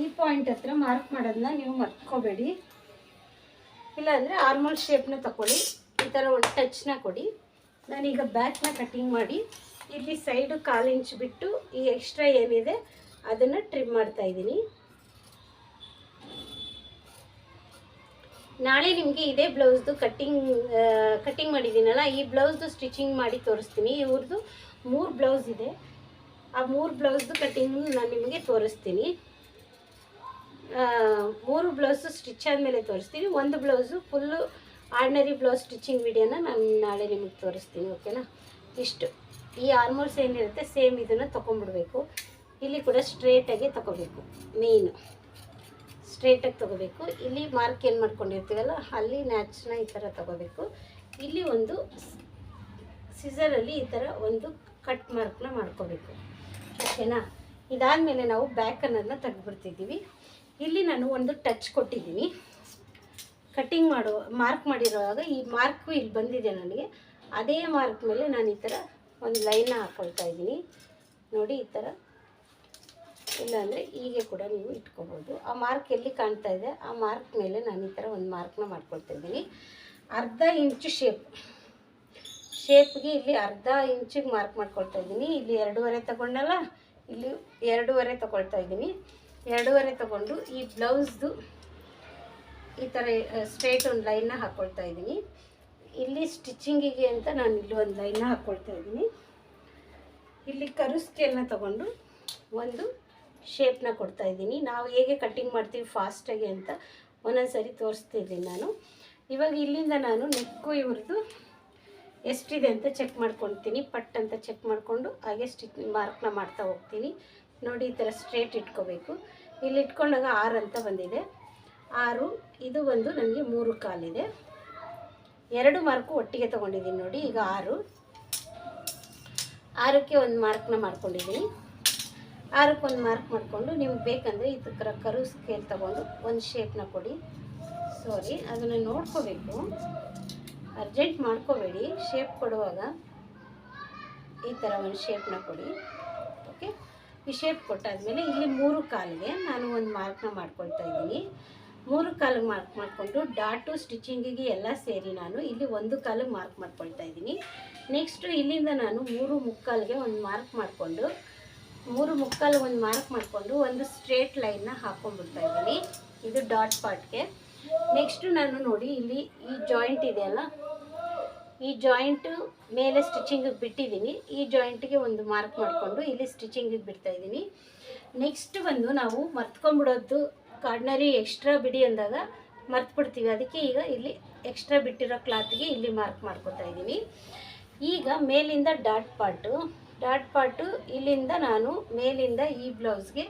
[SPEAKER 1] ಈ ಪಾಯಿಂಟ್ ಹತ್ರ ಮಾರ್ಕ್ ಮಾಡೋದನ್ನ ನೀವು ಮರ್ತ್ಕೋಬೇಡಿ. ಇಲ್ಲಾಂದರೆ ಆರ್ಮೋಲ್ ಶೇಪ್ನ ತಗೊಳ್ಳಿ, ಈ ಥರ ಒಂದು ಟಚ್ನ ಕೊಡಿ. ನಾನೀಗ ಬ್ಯಾಕ್ನ ಕಟ್ಟಿಂಗ್ ಮಾಡಿ ಇಲ್ಲಿ ಸೈಡು 1/4 ಇಂಚ್ ಬಿಟ್ಟು ಈ ಎಕ್ಸ್ಟ್ರಾ ಏನಿದೆ ಅದನ್ನು ಟ್ರಿಮ್ ಮಾಡ್ತಾ ಇದ್ದೀನಿ. ನಾಳೆ ನಿಮಗೆ ಇದೇ ಬ್ಲೌಸ್ದು ಕಟ್ಟಿಂಗ್ ಮಾಡಿದ್ದೀನಲ್ಲ, ಈ ಬ್ಲೌಸ್ದು ಸ್ಟಿಚಿಂಗ್ ಮಾಡಿ ತೋರಿಸ್ತೀನಿ. ಇವ್ರದ್ದು 3 ಬ್ಲೌಸ್ ಇದೆ, ಆ 3 ಬ್ಲೌಸ್ದು ಕಟ್ಟಿಂಗ್ ನಾನು ನಿಮಗೆ ತೋರಿಸ್ತೀನಿ. 3 ಬ್ಲೌಸು ಸ್ಟಿಚ್ ಆದಮೇಲೆ ತೋರಿಸ್ತೀನಿ. ಒಂದು blouse full ordinary blouse stitching ವಿಡಿಯೋನ ನಾನು ನಾಳೆ ನಿಮಗೆ ತೋರಿಸ್ತೀನಿ. ಓಕೆನಾ? ಇಷ್ಟು ಈ ಆರ್ಮೋಲ್ಸ್ ಏನಿರುತ್ತೆ ಸೇಮ್ ಇದನ್ನು ತೊಗೊಂಡ್ಬಿಡ್ಬೇಕು. ಇಲ್ಲಿ ಕೂಡ ಸ್ಟ್ರೇಟಾಗಿ ತೊಗೋಬೇಕು, ಮೇಯ್ನು ಸ್ಟ್ರೇಟಾಗಿ ತೊಗೋಬೇಕು. ಇಲ್ಲಿ ಮಾರ್ಕ್ ಏನು ಮಾಡ್ಕೊಂಡಿರ್ತೀವಲ್ಲ ಅಲ್ಲಿ ನ್ಯಾಚ್ನ ಈ ಥರ ತೊಗೋಬೇಕು. ಇಲ್ಲಿ ಒಂದು ಸಿಸರಲ್ಲಿ ಈ ಥರ ಒಂದು ಕಟ್ ಮಾರ್ಕ್ನ ಮಾಡ್ಕೋಬೇಕು. ಓಕೆನಾ? ಇದಾದಮೇಲೆ ನಾವು ಬ್ಯಾಕ್ ಅನ್ನೋದನ್ನ ತೆಗೆದುಬಿಡ್ತಿದ್ದೀವಿ. ಇಲ್ಲಿ ನಾನು ಒಂದು ಟಚ್ ಕೊಟ್ಟಿದ್ದೀನಿ, ಕಟ್ಟಿಂಗ್ ಮಾರ್ಕ್ ಮಾಡಿರುವಾಗ ಈ ಮಾರ್ಕು ಇಲ್ಲಿ ಬಂದಿದೆ ನನಗೆ. ಅದೇ ಮಾರ್ಕ್ ಮೇಲೆ ನಾನು ಈ ಥರ ಒಂದು ಲೈನ್ನ ಹಾಕ್ಕೊಳ್ತಾ ಇದ್ದೀನಿ ನೋಡಿ. ಈ ಥರ ಇಲ್ಲಾಂದರೆ ಹೀಗೆ ಕೂಡ ನೀವು ಇಟ್ಕೋಬೋದು. ಆ ಮಾರ್ಕ್ ಎಲ್ಲಿ ಕಾಣ್ತಾ ಇದೆ ಆ ಮಾರ್ಕ್ ಮೇಲೆ ನಾನು ಈ ಥರ ಒಂದು ಮಾರ್ಕ್ನ ಮಾಡ್ಕೊಳ್ತಾ ಇದ್ದೀನಿ. ಅರ್ಧ ಇಂಚು ಶೇಪ್ಗೆ ಇಲ್ಲಿ ಅರ್ಧ ಇಂಚಿಗೆ ಮಾರ್ಕ್ ಮಾಡ್ಕೊಳ್ತಾ ಇದ್ದೀನಿ. ಇಲ್ಲಿ 2.5 ತಗೊಂಡಲ್ಲ, ಇಲ್ಲಿ 2.5 ತಗೊಳ್ತಾ ಇದ್ದೀನಿ. 2.5 ತಗೊಂಡು ಈ ಬ್ಲೌಸ್ದು ಈ ಥರ ಸ್ಟ್ರೇಟ್ ಒಂದು ಲೈನ್ನ ಹಾಕ್ಕೊಳ್ತಾ ಇದ್ದೀನಿ. ಇಲ್ಲಿ ಸ್ಟಿಚಿಂಗಿಗೆ ಅಂತ ನಾನು ಇಲ್ಲಿ ಒಂದು ಲೈನ್ನ ಹಾಕ್ಕೊಳ್ತಾ ಇದ್ದೀನಿ. ಇಲ್ಲಿ ಕರು ಸ್ಕೇಲ್ನ ತಗೊಂಡು ಒಂದು ಶೇಪ್ನ ಕೊಡ್ತಾ ಇದ್ದೀನಿ. ನಾವು ಹೇಗೆ ಕಟ್ಟಿಂಗ್ ಮಾಡ್ತೀವಿ ಫಾಸ್ಟಾಗಿ ಅಂತ ಒಂದೊಂದು ಸರಿ ತೋರಿಸ್ತಿದ್ದೀನಿ ನಾನು. ಇವಾಗ ಇಲ್ಲಿಂದ ನಾನು ನೆಕ್ಕು ಇವ್ರದ್ದು ಎಷ್ಟಿದೆ ಅಂತ ಚೆಕ್ ಮಾಡ್ಕೊಳ್ತೀನಿ. ಪಟ್ ಅಂತ ಚೆಕ್ ಮಾಡಿಕೊಂಡು ಹಾಗೆ ಮಾರ್ಕ್ನ ಮಾಡ್ತಾ ಹೋಗ್ತೀನಿ ನೋಡಿ. ಈ ಥರ ಸ್ಟ್ರೇಟ್ ಇಟ್ಕೋಬೇಕು. ಇಲ್ಲಿ ಇಟ್ಕೊಂಡಾಗ 6 ಅಂತ ಬಂದಿದೆ. 6 ಇದು ಒಂದು ನನಗೆ 3 ಕಾಲಿದೆ. 2 ಮಾರ್ಕು ಒಟ್ಟಿಗೆ ತೊಗೊಂಡಿದ್ದೀನಿ ನೋಡಿ. ಈಗ 6ಕ್ಕೆ ಒಂದು ಮಾರ್ಕ್ನ ಮಾಡ್ಕೊಂಡಿದ್ದೀನಿ. 6ಕ್ಕೆ ಒಂದು ಮಾರ್ಕ್ ಮಾಡಿಕೊಂಡು ನಿಮ್ಗೆ ಬೇಕಂದರೆ ಈ ಥರ ಕರು ಸ್ಕೇಲ್ ತೊಗೊಂಡು ಒಂದು ಶೇಪ್ನ ಕೊಡಿ. ಸಾರಿ, ಅದನ್ನು ನೋಡ್ಕೋಬೇಕು, ಅರ್ಜೆಂಟ್ ಮಾಡ್ಕೋಬೇಡಿ. ಶೇಪ್ ಕೊಡುವಾಗ ಈ ಥರ ಒಂದು ಶೇಪ್ನ ಕೊಡಿ. ಓಕೆ, ಈ ಶೇಪ್ ಕೊಟ್ಟಾದಮೇಲೆ ಇಲ್ಲಿ 3 ಕಾಲಿಗೆ ನಾನು ಒಂದು ಮಾರ್ಕ್ನ ಮಾಡ್ಕೊಳ್ತಾ ಇದ್ದೀನಿ. 3 ಕಾಲಿಗೆ ಮಾರ್ಕ್ ಮಾಡಿಕೊಂಡು ಡಾಟು ಸ್ಟಿಚಿಂಗಿಗೆ ಎಲ್ಲ ಸೇರಿ ನಾನು ಇಲ್ಲಿ 1 ಕಾಲಿಗೆ ಮಾರ್ಕ್ ಮಾಡ್ಕೊಳ್ತಾ ಇದ್ದೀನಿ. ನೆಕ್ಸ್ಟು ಇಲ್ಲಿಂದ ನಾನು 3 ಮುಕ್ಕಾಲಿಗೆ ಒಂದು ಮಾರ್ಕ್ ಮಾಡಿಕೊಂಡು 3 ಮುಕ್ಕಾಲಿಗೆ ಒಂದು ಮಾರ್ಕ್ ಮಾಡಿಕೊಂಡು ಒಂದು ಸ್ಟ್ರೇಟ್ ಲೈನ್ನ ಹಾಕ್ಕೊಂಡ್ಬಿಡ್ತಾ ಇದ್ದೀನಿ. ಇದು ಡಾಟ್ ಪಾರ್ಟ್ಗೆ. ನೆಕ್ಸ್ಟು ನಾನು ನೋಡಿ ಇಲ್ಲಿ ಈ ಜಾಯಿಂಟ್ ಇದೆಯಲ್ಲ, ಈ ಜಾಯಿಂಟು ಮೇಲೆ ಸ್ಟಿಚಿಂಗಿಗೆ ಬಿಟ್ಟಿದ್ದೀನಿ. ಈ ಜಾಯಿಂಟಿಗೆ ಒಂದು ಮಾರ್ಕ್ ಮಾಡಿಕೊಂಡು ಇಲ್ಲಿ ಸ್ಟಿಚಿಂಗಿಗೆ ಬಿಡ್ತಾ ಇದ್ದೀನಿ. ನೆಕ್ಸ್ಟ್ ಬಂದು ನಾವು ಮರ್ತ್ಕೊಂಡ್ಬಿಡೋದು ಕಾರ್ಡ್ನರಿ ಎಕ್ಸ್ಟ್ರಾ ಬಿಡಿ ಅಂದಾಗ ಮರ್ತ್ಬಿಡ್ತೀವಿ. ಅದಕ್ಕೆ ಈಗ ಇಲ್ಲಿ ಎಕ್ಸ್ಟ್ರಾ ಬಿಟ್ಟಿರೋ ಕ್ಲಾತ್ಗೆ ಇಲ್ಲಿ ಮಾರ್ಕ್ ಮಾಡ್ಕೊತಾ ಇದ್ದೀನಿ. ಈಗ ಮೇಲಿಂದ ಡಾಟ್ ಪಾರ್ಟು ಇಲ್ಲಿಂದ ನಾನು ಮೇಲಿಂದ ಈ ಬ್ಲೌಸ್ಗೆ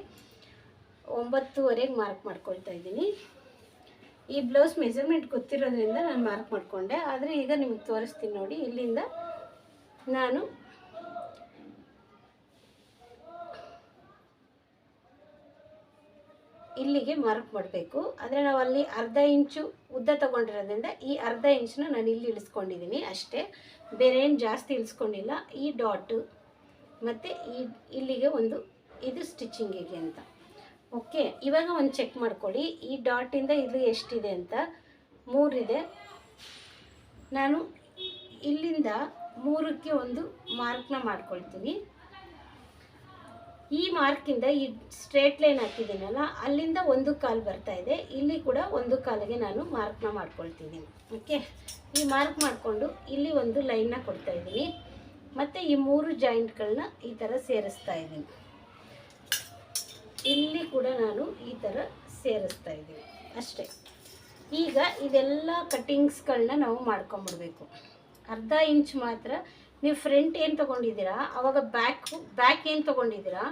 [SPEAKER 1] 9.5 ಮಾರ್ಕ್ ಮಾಡ್ಕೊಳ್ತಾ ಇದ್ದೀನಿ. ಈ ಬ್ಲೌಸ್ ಮೆಜರ್ಮೆಂಟ್ ಗೊತ್ತಿರೋದ್ರಿಂದ ನಾನು ಮಾರ್ಕ್ ಮಾಡಿಕೊಂಡೆ. ಆದರೆ ಈಗ ನಿಮಗೆ ತೋರಿಸ್ತೀನಿ ನೋಡಿ. ಇಲ್ಲಿಂದ ನಾನು ಇಲ್ಲಿಗೆ ಮಾರ್ಕ್ ಮಾಡಬೇಕು. ಆದರೆ ನಾವು ಅಲ್ಲಿ ಅರ್ಧ ಇಂಚು ಉದ್ದ ತೊಗೊಂಡಿರೋದ್ರಿಂದ ಈ ಅರ್ಧ ಇಂಚನ್ನ ನಾನು ಇಲ್ಲಿ ಇಳಿಸ್ಕೊಂಡಿದ್ದೀನಿ ಅಷ್ಟೇ, ಬೇರೆ ಏನು ಜಾಸ್ತಿ ಇಳಿಸ್ಕೊಂಡಿಲ್ಲ. ಈ ಡಾಟು ಮತ್ತು ಇಲ್ಲಿಗೆ ಒಂದು ಇದು ಸ್ಟಿಚಿಂಗಿಗೆ ಅಂತ. ಓಕೆ, ಇವಾಗ ಒಂದು ಚೆಕ್ ಮಾಡ್ಕೊಳ್ಳಿ. ಈ ಡಾಟಿಂದ ಇದು ಎಷ್ಟಿದೆ ಅಂತ 3 ಇದೆ. ನಾನು ಇಲ್ಲಿಂದ 3ಕ್ಕೆ ಒಂದು ಮಾರ್ಕ್ನ ಮಾಡ್ಕೊಳ್ತೀನಿ. ಈ ಮಾರ್ಕಿಂದ ಈ ಸ್ಟ್ರೇಟ್ ಲೈನ್ ಹಾಕಿದ್ದೀನಲ್ಲ, ಅಲ್ಲಿಂದ 1 ಕಾಲು ಬರ್ತಾ ಇದೆ. ಇಲ್ಲಿ ಕೂಡ 1 ಕಾಲಿಗೆ ನಾನು ಮಾರ್ಕ್ನ ಮಾಡ್ಕೊಳ್ತಿದ್ದೀನಿ. ಓಕೆ, ಈ ಮಾರ್ಕ್ ಮಾಡಿಕೊಂಡು ಇಲ್ಲಿ ಒಂದು ಲೈನ್ನ ಕೊಡ್ತಾ ಇದ್ದೀನಿ. ಮತ್ತು ಈ 3 ಜಾಯಿಂಟ್ಗಳನ್ನ ಈ ಥರ ಸೇರಿಸ್ತಾ ಇದ್ದೀನಿ. ಇಲ್ಲಿ ಕೂಡ ನಾನು ಈ ಥರ ಸೇರಿಸ್ತಾ ಇದ್ದೀನಿ ಅಷ್ಟೇ. ಈಗ ಇದೆಲ್ಲ ಕಟ್ಟಿಂಗ್ಸ್ಗಳನ್ನ ನಾವು ಮಾಡ್ಕೊಂಬಿಡ್ಬೇಕು. ಅರ್ಧ ಇಂಚ್ ಮಾತ್ರ ನೀವು ಫ್ರಂಟ್ ಏನು ತೊಗೊಂಡಿದ್ದೀರಾ ಆವಾಗ ಬ್ಯಾಕ್ ಏನು ತೊಗೊಂಡಿದ್ದೀರಾ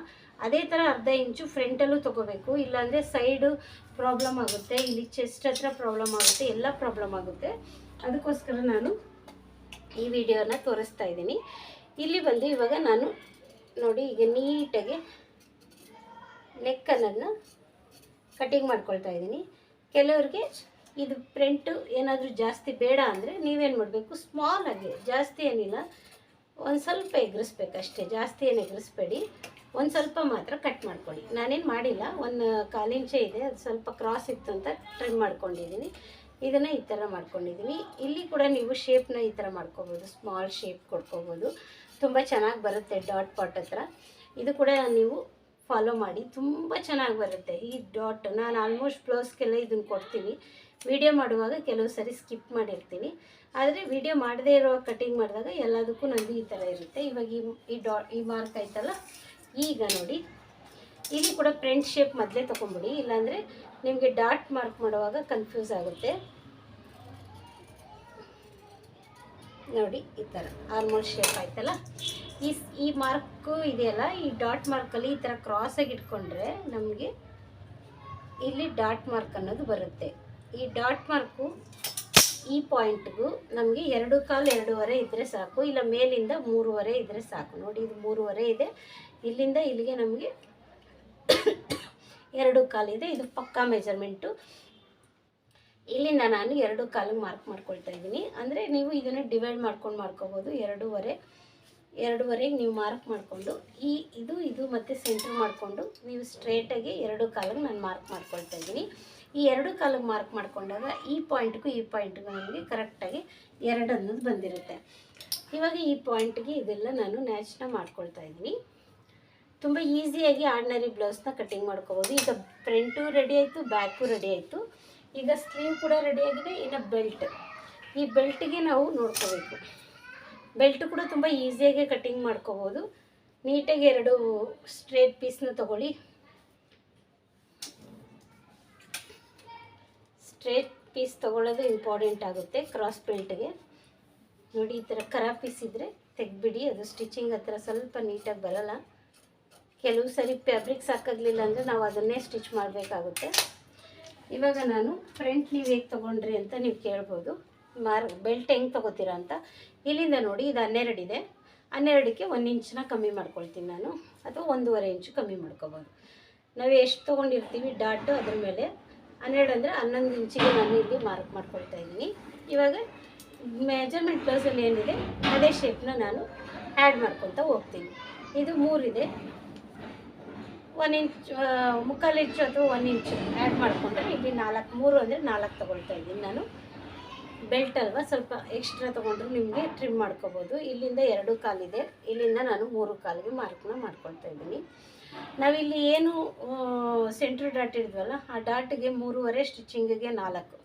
[SPEAKER 1] ಅದೇ ಥರ ಅರ್ಧ ಇಂಚು ಫ್ರಂಟಲ್ಲೂ ತೊಗೋಬೇಕು. ಇಲ್ಲಾಂದರೆ ಸೈಡು ಪ್ರಾಬ್ಲಮ್ ಆಗುತ್ತೆ, ಇಲ್ಲಿ ಚೆಸ್ಟ್ ಹತ್ರ ಪ್ರಾಬ್ಲಮ್ ಆಗುತ್ತೆ, ಎಲ್ಲ ಪ್ರಾಬ್ಲಮ್ ಆಗುತ್ತೆ. ಅದಕ್ಕೋಸ್ಕರ ನಾನು ಈ ವಿಡಿಯೋನ ತೋರಿಸ್ತಾ ಇದ್ದೀನಿ. ಇಲ್ಲಿ ಬಂದು ಇವಾಗ ನಾನು ನೋಡಿ ಈಗ ನೀಟಾಗಿ ನೆಕ್ಕನ್ನು ಕಟಿಂಗ್ ಮಾಡ್ಕೊಳ್ತಾ ಇದ್ದೀನಿ. ಕೆಲವ್ರಿಗೆ ಇದು ಪ್ರಿಂಟು ಏನಾದರೂ ಜಾಸ್ತಿ ಬೇಡ ಅಂದರೆ ನೀವೇನು ಮಾಡಬೇಕು, ಸ್ಮಾಲ್ ಆಗಿ, ಜಾಸ್ತಿ ಏನಿಲ್ಲ, ಒಂದು ಸ್ವಲ್ಪ ಎಗ್ರಿಸ್ಬೇಕು ಅಷ್ಟೇ, ಜಾಸ್ತಿ ಏನು ಎಗ್ರಿಸ್ಬೇಡಿ, ಒಂದು ಸ್ವಲ್ಪ ಮಾತ್ರ ಕಟ್ ಮಾಡ್ಕೊಳ್ಳಿ. ನಾನೇನು ಮಾಡಿಲ್ಲ, 1/4 ಇಂಚೇ ಇದೆ, ಅದು ಸ್ವಲ್ಪ ಕ್ರಾಸ್ ಇತ್ತು ಅಂತ ಟ್ರಿಮ್ ಮಾಡ್ಕೊಂಡಿದ್ದೀನಿ. ಇದನ್ನು ಈ ಥರ ಮಾಡ್ಕೊಂಡಿದ್ದೀನಿ. ಇಲ್ಲಿ ಕೂಡ ನೀವು ಶೇಪ್ನ ಈ ಥರ ಮಾಡ್ಕೋಬೋದು, ಸ್ಮಾಲ್ ಶೇಪ್ ಕೊಡ್ಕೋಬೋದು, ತುಂಬ ಚೆನ್ನಾಗಿ ಬರುತ್ತೆ ಡಾಟ್ ಪಾಟ್ ಹತ್ರ. ಇದು ಕೂಡ ನೀವು ಫಾಲೋ ಮಾಡಿ, ತುಂಬ ಚೆನ್ನಾಗಿ ಬರುತ್ತೆ ಈ ಡಾಟ್. ನಾನು ಆಲ್ಮೋಸ್ಟ್ ಬ್ಲೌಸ್ಗೆಲ್ಲ ಇದನ್ನು ಕೊಡ್ತೀನಿ. ವಿಡಿಯೋ ಮಾಡುವಾಗ ಕೆಲವು ಸರಿ ಸ್ಕಿಪ್ ಮಾಡಿರ್ತೀನಿ, ಆದರೆ ವಿಡಿಯೋ ಮಾಡದೇ ಇರೋ ಕಟಿಂಗ್ ಮಾಡಿದಾಗ ಎಲ್ಲದಕ್ಕೂ ನಂದು ಈ ಥರ ಇರುತ್ತೆ. ಇವಾಗ ಈ ಮಾರ್ಕ್ ಆಯ್ತಲ್ಲ, ಈಗ ನೋಡಿ ಇಲ್ಲಿ ಕೂಡ ಫ್ರಂಟ್ ಶೇಪ್ ಮೊದಲೇ ತೊಗೊಂಬಿಡಿ, ಇಲ್ಲಾಂದರೆ ನಿಮಗೆ ಡಾಟ್ ಮಾರ್ಕ್ ಮಾಡುವಾಗ ಕನ್ಫ್ಯೂಸ್ ಆಗುತ್ತೆ. ನೋಡಿ ಈ ಥರ ಆಲ್ಮೋಸ್ಟ್ ಶೇಪ್ ಆಯ್ತಲ್ಲ. ಈ ಮಾರ್ಕು ಇದೆಯಲ್ಲ, ಈ ಡಾಟ್ ಮಾರ್ಕಲ್ಲಿ ಈ ಥರ ಕ್ರಾಸಾಗಿ ಇಟ್ಕೊಂಡ್ರೆ ನಮಗೆ ಇಲ್ಲಿ ಡಾಟ್ ಮಾರ್ಕ್ ಅನ್ನೋದು ಬರುತ್ತೆ. ಈ ಡಾಟ್ ಮಾರ್ಕು ಈ ಪಾಯಿಂಟ್ಗೂ ನಮಗೆ 2/4 2.5 ಇದ್ದರೆ ಸಾಕು, ಇಲ್ಲ ಮೇಲಿಂದ 3.5 ಇದ್ದರೆ ಸಾಕು. ನೋಡಿ ಇದು 3.5 ಇದೆ, ಇಲ್ಲಿಂದ ಇಲ್ಲಿಗೆ ನಮಗೆ 2/4 ಇದೆ. ಇದು ಪಕ್ಕಾ ಮೆಜರ್ಮೆಂಟು. ಇಲ್ಲಿಂದ ನಾನು 2 ಕಾಲಿಗೆ ಮಾರ್ಕ್ ಮಾಡ್ಕೊಳ್ತಾ ಇದ್ದೀನಿ. ಅಂದರೆ ನೀವು ಇದನ್ನು ಡಿವೈಡ್ ಮಾಡ್ಕೊಂಡು ಮಾಡ್ಕೋಬೋದು. 2.5ಗೆ ನೀವು ಮಾರ್ಕ್ ಮಾಡಿಕೊಂಡು ಇದು ಮತ್ತು ಸೆಂಟ್ರ್ ಮಾಡಿಕೊಂಡು ನೀವು ಸ್ಟ್ರೇಟಾಗಿ 2 ಕಾಲಿಗೆ ನಾನು ಮಾರ್ಕ್ ಮಾಡ್ಕೊಳ್ತಾ ಇದ್ದೀನಿ. ಈ 2 ಕಾಲಿಗೆ ಮಾರ್ಕ್ ಮಾಡಿಕೊಂಡಾಗ ಈ ಪಾಯಿಂಟ್ಗೂ ನನಗೆ ಕರೆಕ್ಟಾಗಿ 2 ಅನ್ನೋದು ಬಂದಿರುತ್ತೆ. ಇವಾಗ ಈ ಪಾಯಿಂಟ್ಗೆ ಇದೆಲ್ಲ ನಾನು ನ್ಯಾಚ್ನ ಮಾಡ್ಕೊಳ್ತಾ ಇದ್ದೀನಿ. ತುಂಬ ಈಸಿಯಾಗಿ ಆರ್ಡಿನರಿ ಬ್ಲೌಸ್ನ ಕಟ್ಟಿಂಗ್ ಮಾಡ್ಕೋಬೋದು. ಈಗ ಫ್ರಂಟು ರೆಡಿ ಆಯಿತು, ಬ್ಯಾಕು ರೆಡಿ ಆಯಿತು. ಈಗ ಸ್ಲೀವ್ ಕೂಡ ರೆಡಿಯಾಗಿದೆ. ಇನ್ನು ಈ ಬೆಲ್ಟಿಗೆ ನಾವು ನೋಡ್ಕೋಬೇಕು. ಬೆಲ್ಟ್ ಕೂಡ ತುಂಬ ಈಸಿಯಾಗಿ ಕಟ್ಟಿಂಗ್ ಮಾಡ್ಕೋಬೋದು. ನೀಟಾಗಿ 2 ಸ್ಟ್ರೇಟ್ ಪೀಸ್ನ ತೊಗೊಳ್ಳಿ. ಸ್ಟ್ರೇಟ್ ಪೀಸ್ ತೊಗೊಳ್ಳೋದು ಇಂಪಾರ್ಟೆಂಟ್ ಆಗುತ್ತೆ ಕ್ರಾಸ್ ಬೆಲ್ಟ್ಗೆ. ನೋಡಿ, ಈ ಥರ ಕರ ಪೀಸ್ ಇದ್ದರೆ ತೆಗೆದ್ಬಿಡಿ. ಅದು ಸ್ಟಿಚಿಂಗ್ ಹತ್ರ ಸ್ವಲ್ಪ ನೀಟಾಗಿ ಬರೋಲ್ಲ. ಕೆಲವು ಸರಿ ಫ್ಯಾಬ್ರಿಕ್ ಸಾಕಾಗಲಿಲ್ಲ ಅಂದರೆ ನಾವು ಅದನ್ನೇ ಸ್ಟಿಚ್ ಮಾಡಬೇಕಾಗುತ್ತೆ. ಇವಾಗ ನಾನು ಫ್ರಂಟ್ ನೀವು ಹೇಗೆ ತೊಗೊಂಡ್ರಿ ಅಂತ ನೀವು ಕೇಳ್ಬೋದು. ಬೆಲ್ಟ್ ಹೆಂಗೆ ತೊಗೋತೀರಾ ಅಂತ. ಇಲ್ಲಿಂದ ನೋಡಿ, ಇದು 12 ಇದೆ. 12ಕ್ಕೆ 1 ಇಂಚನ್ನ ಕಮ್ಮಿ ಮಾಡ್ಕೊಳ್ತೀನಿ ನಾನು, ಅಥವಾ 1.5 ಇಂಚು ಕಮ್ಮಿ ಮಾಡ್ಕೋಬೋದು. ನಾವು ಎಷ್ಟು ತೊಗೊಂಡಿರ್ತೀವಿ ಡಾಟು ಅದ್ರ ಮೇಲೆ 12 ಅಂದರೆ 11 ಇಂಚಿಗೆ ನಾನು ಇಲ್ಲಿ ಮಾರ್ಕ್ ಮಾಡ್ಕೊಳ್ತಾ ಇದ್ದೀನಿ. ಇವಾಗ ಮೆಜರ್ಮೆಂಟ್ ಬ್ಲೌಸಲ್ಲಿ ಏನಿದೆ ಅದೇ ಶೇಪ್ನ ನಾನು ಆ್ಯಡ್ ಮಾಡ್ಕೊತಾ ಹೋಗ್ತೀನಿ. ಇದು 3 ಇದೆ. 1 ಇಂಚ್, 3/4 ಇಂಚು ಅಥವಾ 1 ಇಂಚು ಆ್ಯಡ್ ಮಾಡಿಕೊಂಡ್ರೆ ಇಲ್ಲಿ 3 ಅಂದರೆ 4 ತೊಗೊಳ್ತಾ ಇದ್ದೀನಿ ನಾನು. ಬೆಲ್ಟ್ ಅಲ್ವಾ, ಸ್ವಲ್ಪ ಎಕ್ಸ್ಟ್ರಾ ತೊಗೊಂಡ್ರೆ ನಿಮಗೆ ಟ್ರಿಮ್ ಮಾಡ್ಕೋಬೋದು. ಇಲ್ಲಿಂದ 2 ಕಾಲಿದೆ, ಇಲ್ಲಿಂದ ನಾನು 3 ಕಾಲಿಗೆ ಮಾರ್ಕ್ನ ಮಾಡ್ಕೊಳ್ತಾ ಇದ್ದೀನಿ. ನಾವಿಲ್ಲಿ ಏನು ಸೆಂಟ್ರ್ ಡಾಟ್ ಇದ್ವಲ್ಲ, ಆ ಡಾಟಿಗೆ 3.5, ಸ್ಟಿಚಿಂಗಿಗೆ 4.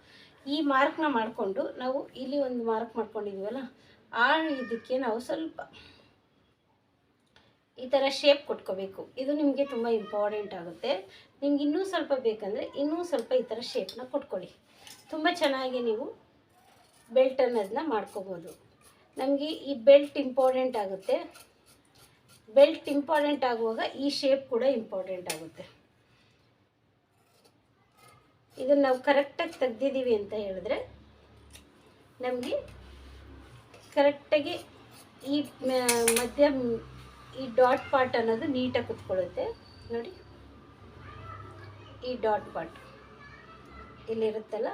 [SPEAKER 1] ಈ ಮಾರ್ಕ್ನ ಮಾಡಿಕೊಂಡು ನಾವು ಇಲ್ಲಿ ಒಂದು ಮಾರ್ಕ್ ಮಾಡ್ಕೊಂಡಿದ್ದೀವಲ್ಲ, ಆ ಇದಕ್ಕೆ ನಾವು ಸ್ವಲ್ಪ ಈ ಥರ ಶೇಪ್ ಕೊಟ್ಕೋಬೇಕು. ಇದು ನಿಮಗೆ ತುಂಬ ಇಂಪಾರ್ಟೆಂಟ್ ಆಗುತ್ತೆ. ನಿಮ್ಗೆ ಇನ್ನೂ ಸ್ವಲ್ಪ ಬೇಕಂದರೆ ಇನ್ನೂ ಸ್ವಲ್ಪ ಈ ಥರ ಶೇಪ್ನ ಕೊಟ್ಕೊಳ್ಳಿ. ತುಂಬ ಚೆನ್ನಾಗಿ ನೀವು ಬೆಲ್ಟ್ ಅನ್ನೋದನ್ನ ಮಾಡ್ಕೋಬೋದು. ನಮಗೆ ಈ ಬೆಲ್ಟ್ ಇಂಪಾರ್ಟೆಂಟ್ ಆಗುತ್ತೆ. ಬೆಲ್ಟ್ ಇಂಪಾರ್ಟೆಂಟ್ ಆಗುವಾಗ ಈ ಶೇಪ್ ಕೂಡ ಇಂಪಾರ್ಟೆಂಟ್ ಆಗುತ್ತೆ. ಇದನ್ನು ನಾವು ಕರೆಕ್ಟಾಗಿ ತೆಗ್ದಿದ್ದೀವಿ ಅಂತ ಹೇಳಿದ್ರೆ ನಮಗೆ ಕರೆಕ್ಟಾಗಿ ಈ ಮಧ್ಯ ಈ ಡಾಟ್ ಪಾರ್ಟ್ ಅನ್ನೋದು ನೀಟಾಗಿ ಕುತ್ಕೊಳ್ಳುತ್ತೆ. ನೋಡಿ, ಈ ಡಾಟ್ ಪಾರ್ಟ್ ಇಲ್ಲಿರುತ್ತಲ್ಲ,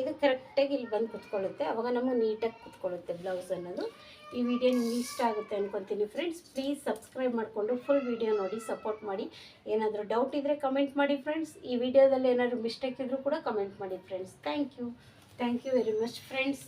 [SPEAKER 1] ಇದು ಕರೆಕ್ಟಾಗಿ ಇಲ್ಲಿ ಬಂದು ಕುತ್ಕೊಳ್ಳುತ್ತೆ. ಆವಾಗ ನಮಗೆ ನೀಟಾಗಿ ಕುತ್ಕೊಳ್ಳುತ್ತೆ ಬ್ಲೌಸ್ ಅನ್ನೋದು. ಈ ವಿಡಿಯೋ ನಿಮ್ಗೆ ಇಷ್ಟ ಆಗುತ್ತೆ ಅಂದ್ಕೊತೀನಿ ಫ್ರೆಂಡ್ಸ್. ಪ್ಲೀಸ್ ಸಬ್ಸ್ಕ್ರೈಬ್ ಮಾಡಿಕೊಂಡು ಫುಲ್ ವಿಡಿಯೋ ನೋಡಿ ಸಪೋರ್ಟ್ ಮಾಡಿ. ಏನಾದರೂ ಡೌಟ್ ಇದ್ದರೆ ಕಮೆಂಟ್ ಮಾಡಿ ಫ್ರೆಂಡ್ಸ್. ಈ ವಿಡಿಯೋದಲ್ಲಿ ಏನಾದರೂ ಮಿಸ್ಟೇಕ್ ಇದ್ದರೂ ಕೂಡ ಕಮೆಂಟ್ ಮಾಡಿ friends. Thank you very much friends.